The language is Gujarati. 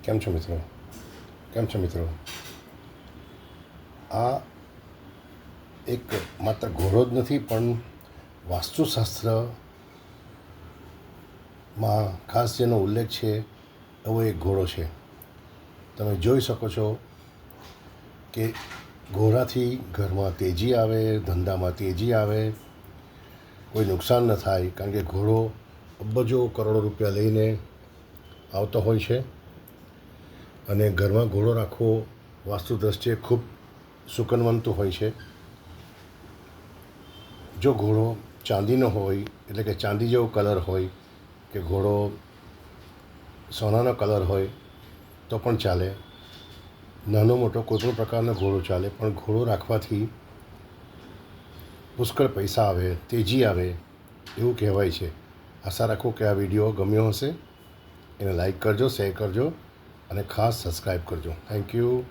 કેમ છો મિત્રો? કેમ છો મિત્રો? આ એક માત્ર ઘોડો જ નથી, પણ વાસ્તુશાસ્ત્રમાં ખાસ જેનો ઉલ્લેખ છે એવો એક ઘોડો છે. તમે જોઈ શકો છો કે ઘોડાથી ઘરમાં તેજી આવે, ધંધામાં તેજી આવે, કોઈ નુકસાન ન થાય, કારણ કે ઘોડો અબજો કરોડો રૂપિયા લઈને આવતો હોય છે. અને ઘરમાં ઘોડો રાખવો વાસ્તુ દ્રષ્ટિએ ખૂબ સુકનવંતું હોય છે. જો ઘોડો ચાંદીનો હોય, એટલે કે ચાંદી જેવો કલર હોય, કે ઘોડો સોનાનો કલર હોય તો પણ ચાલે. નાનો મોટો કોઈપણ પ્રકારનો ઘોડો ચાલે, પણ ઘોડો રાખવાથી પુષ્કળ પૈસા આવે, તેજી આવે એવું કહેવાય છે. આશા રાખું કે આ વિડીયો ગમ્યો હશે. એને લાઈક કરજો, શેર કરજો અને ખાસ સબસ્ક્રાઈબ કરજો. Thank you.